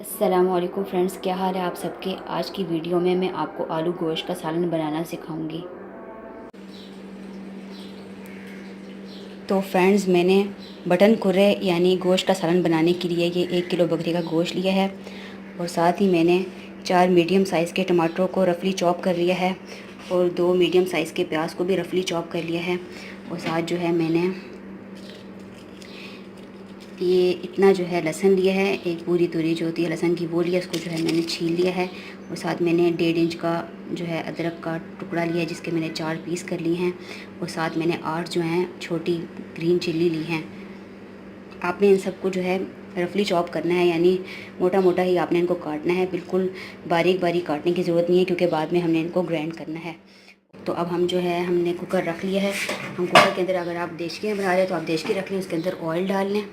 अस्सलामुअलैकुम फ्रेंड्स, क्या हाल है आप सबके। आज की वीडियो में मैं आपको आलू गोश्त का सालन बनाना सिखाऊंगी। तो फ्रेंड्स, मैंने बटन कुर्रे यानी गोश्त का सालन बनाने के लिए ये 1 किलो बकरी का गोश्त लिया है और साथ ही मैंने 4 मीडियम साइज़ के टमाटरों को रफली चॉप कर लिया है और 2 मीडियम साइज़ के प्याज को भी रफली चॉप कर लिया है। और साथ जो है मैंने ये इतना जो है लहसुन लिया है, एक पूरी तुरी जो होती है लहसुन की वो लिया, उसको जो है मैंने छील लिया है। और साथ मैंने 1.5 इंच का जो है अदरक का टुकड़ा लिया है जिसके मैंने 4 पीस कर लिए हैं। और साथ मैंने 8 जो हैं छोटी ग्रीन चिल्ली ली हैं। आपने इन सबको जो है रफली चॉप करना है, यानी मोटा मोटा ही आपने इनको काटना है, बिल्कुल बारीक बारीक काटने की ज़रूरत नहीं है क्योंकि बाद में हमने इनको ग्राइंड करना है। तो अब हम जो है हमने कुकर रख लिया है। हम कुकर के अंदर, अगर आप देशकी में बना रहे हैं तो आप देशकी रख लें, उसके अंदर ऑयल डाल लें।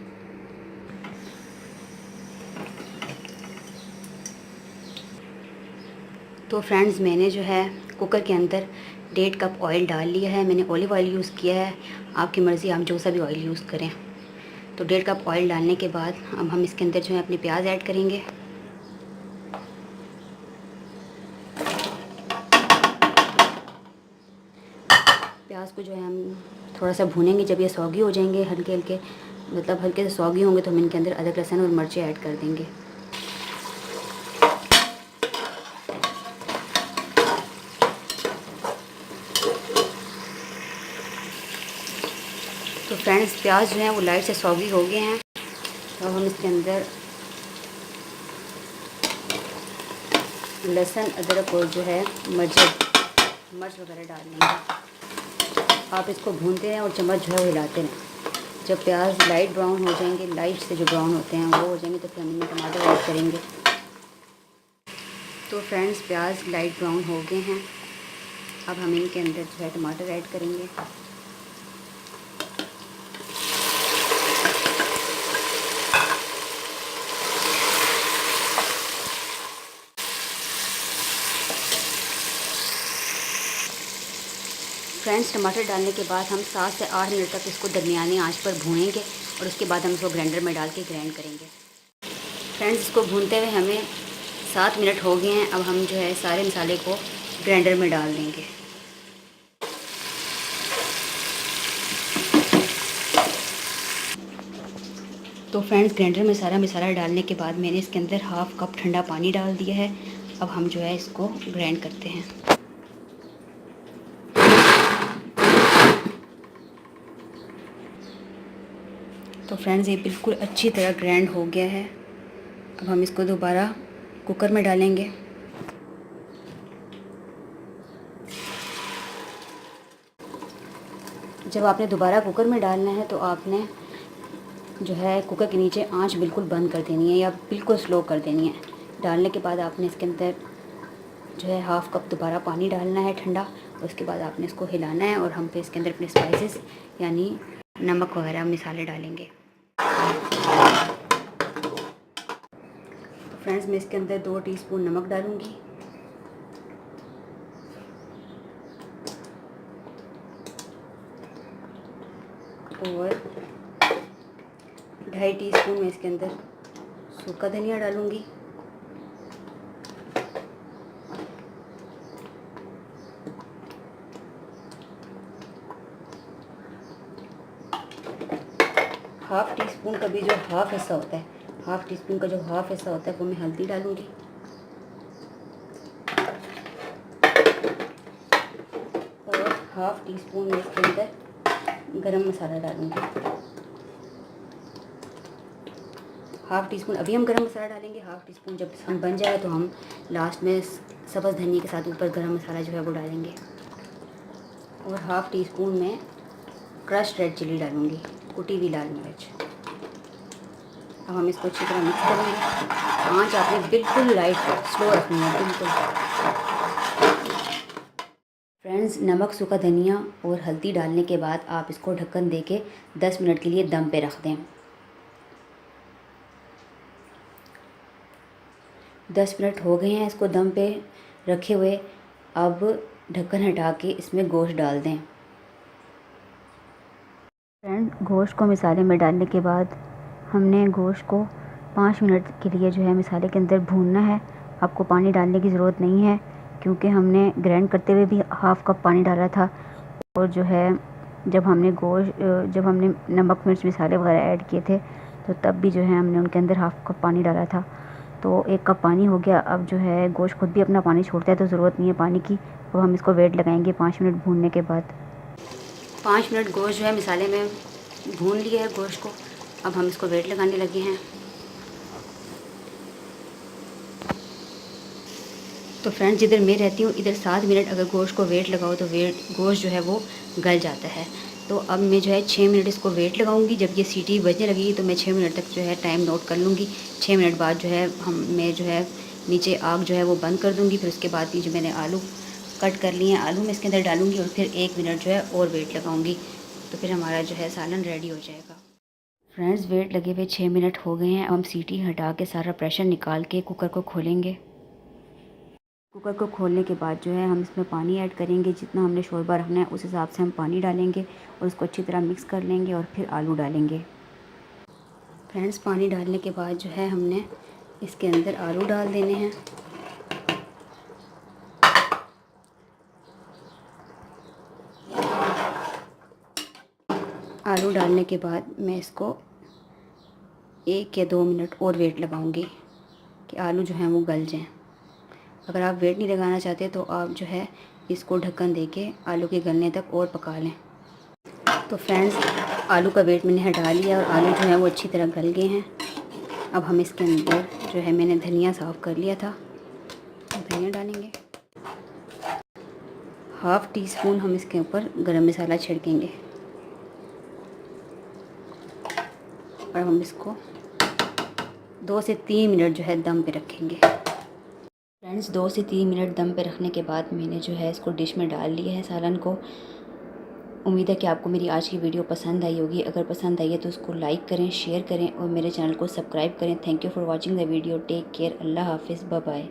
तो फ्रेंड्स, मैंने जो है कुकर के अंदर 1.5 कप ऑयल डाल लिया है। मैंने ऑलिव ऑयल यूज़ किया है, आपकी मर्ज़ी, आप जो सा भी ऑयल यूज़ करें। तो 1.5 कप ऑयल डालने के बाद अब हम इसके अंदर जो है अपने प्याज ऐड करेंगे। प्याज को जो है हम थोड़ा सा भूनेंगे। जब ये सौगी हो जाएंगे, हल्के हल्के मतलब हल्के से सौगी होंगे, तो हम इनके अंदर अदरक लहसुन और मिर्ची ऐड कर देंगे। तो फ्रेंड्स, प्याज जो है वो लाइट से सौगी हो गए हैं। तो हम इसके अंदर लहसुन, अदरक और जो है मिर्च वगैरह डाल लेंगे। आप इसको भूनते हैं और चम्मच जो है वो हिलाते रहें। जब प्याज लाइट ब्राउन हो जाएंगे, लाइट से जो ब्राउन होते हैं वो हो जाएंगे, तो फिर हम इनमें टमाटर ऐड करेंगे। तो फ्रेंड्स, प्याज लाइट ब्राउन हो गए हैं। अब हम इनके अंदर जो है टमाटर ऐड करेंगे। फ्रेंड्स, टमाटर डालने के बाद हम 7 से 8 मिनट तक इसको दरमियानी आंच पर भूनेंगे और उसके बाद हम इसको ग्राइंडर में डाल के ग्राइंड करेंगे। फ्रेंड्स, इसको भूनते हुए हमें 7 मिनट हो गए हैं। अब हम जो है सारे मसाले को ग्राइंडर में डाल देंगे। तो फ्रेंड्स, ग्राइंडर में सारा मसाला डालने के बाद मैंने इसके अंदर 1/2 कप ठंडा पानी डाल दिया है। अब हम जो है इसको ग्राइंड करते हैं। तो फ्रेंड्स, ये बिल्कुल अच्छी तरह ग्राइंड हो गया है। अब हम इसको दोबारा कुकर में डालेंगे। जब आपने दोबारा कुकर में डालना है तो आपने जो है कुकर के नीचे आंच बिल्कुल बंद कर देनी है या बिल्कुल स्लो कर देनी है। डालने के बाद आपने इसके अंदर जो है 1/2 कप दोबारा पानी डालना है ठंडा। उसके बाद आपने इसको हिलाना है और हम फिर इसके अंदर अपने स्पाइसेस यानी नमक वगैरह मसाले डालेंगे। तो फ्रेंड्स, मैं इसके अंदर 2 टीस्पून नमक डालूँगी और 2.5 टीस्पून मैं इसके अंदर सूखा धनिया डालूँगी। हाफ़ टी स्पून का भी जो हाफ़ हिस्सा होता है, हाफ़ टी स्पून का जो हाफ़ हिस्सा होता है वो मैं हल्दी डालूँगी। और हाफ़ टी स्पून मैं इसके अंदर गरम मसाला डालूँगी। हाफ़ टी स्पून अभी हम गरम मसाला डालेंगे। हाफ़ टी स्पून जब हम बन जाए तो हम लास्ट में सब्ज़ धनिया के साथ ऊपर गरम मसाला जो है वो डालेंगे। और हाफ़ टी स्पून में क्रश्ड रेड चिली डालूँगी, कुटी हुई लाल मिर्च। अब हम इसको अच्छी तरह मिक्स करेंगे। आंच आपने बिल्कुल लाइट स्लो रखनी है, बिल्कुल। फ्रेंड्स, नमक, सूखा धनिया और हल्दी डालने के बाद आप इसको ढक्कन दे के 10 मिनट के लिए दम पे रख दें। 10 मिनट हो गए हैं इसको दम पे रखे हुए। अब ढक्कन हटा के इसमें गोश्त डाल दें। फ्रेंड्स, गोश्त को मसाले में डालने के बाद हमने गोश्त को 5 मिनट के लिए जो है मसाले के अंदर भूनना है। आपको पानी डालने की ज़रूरत नहीं है क्योंकि हमने ग्राइंड करते हुए भी हाफ़ कप पानी डाला था, और जो है जब हमने नमक मिर्च मसाले वगैरह ऐड किए थे तो तब भी जो है हमने उनके अंदर हाफ़ कप पानी डाला था। तो 1 कप पानी हो गया। अब जो है गोश्त खुद भी अपना पानी छोड़ता है तो ज़रूरत नहीं है पानी की। अब हम इसको वेट लगाएंगे 5 मिनट भूनने के बाद। 5 मिनट गोश्त जो है मसाले में भून लिया है गोश्त को। अब हम इसको वेट लगाने लगे हैं। तो फ्रेंड्स, जिधर मैं रहती हूँ इधर 7 मिनट अगर गोश्त को वेट लगाओ तो गोश्त जो है वो गल जाता है। तो अब मैं जो है 6 मिनट इसको वेट लगाऊंगी। जब ये सीटी बजने लगेगी तो मैं 6 मिनट तक जो है टाइम नोट कर लूँगी। 6 मिनट बाद जो है मैं जो है नीचे आग जो है वो बंद कर दूँगी। फिर उसके बाद ये जो मैंने आलू कट कर लिए हैं, आलू मैं इसके अंदर डालूँगी और फिर 1 मिनट जो है और वेट लगाऊँगी। तो फिर हमारा जो है सालन रेडी हो जाएगा। फ्रेंड्स, वेट लगे हुए 6 मिनट हो गए हैं। अब हम सीटी हटा के सारा प्रेशर निकाल के कुकर को खोलेंगे। कुकर को खोलने के बाद जो है हम इसमें पानी ऐड करेंगे। जितना हमने शोरबा रखना है उस हिसाब से हम पानी डालेंगे और उसको अच्छी तरह मिक्स कर लेंगे और फिर आलू डालेंगे। फ्रेंड्स, पानी डालने के बाद जो है हमने इसके अंदर आलू डाल देने हैं। आलू डालने के बाद मैं इसको 1 या 2 मिनट और वेट लगाऊंगी कि आलू जो हैं वो गल जाएं। अगर आप वेट नहीं लगाना चाहते तो आप जो है इसको ढक्कन देके आलू के गलने तक और पका लें। तो फ्रेंड्स, आलू का वेट मैंने हटा लिया और आलू जो है वो अच्छी तरह गल गए हैं। अब हम इसके अंदर जो है मैंने धनिया साफ़ कर लिया था, धनिया डालेंगे। हाफ़ टी स्पून हम इसके ऊपर गरम मसाला छिड़केंगे और हम इसको 2 से 3 मिनट जो है दम पे रखेंगे। फ्रेंड्स, 2 से 3 मिनट दम पे रखने के बाद मैंने जो है इसको डिश में डाल लिया है सालन को। उम्मीद है कि आपको मेरी आज की वीडियो पसंद आई होगी। अगर पसंद आई है तो उसको लाइक करें, शेयर करें और मेरे चैनल को सब्सक्राइब करें। Thank you for watching the video. Take care. अल्लाह हाफिज़। Bye bye.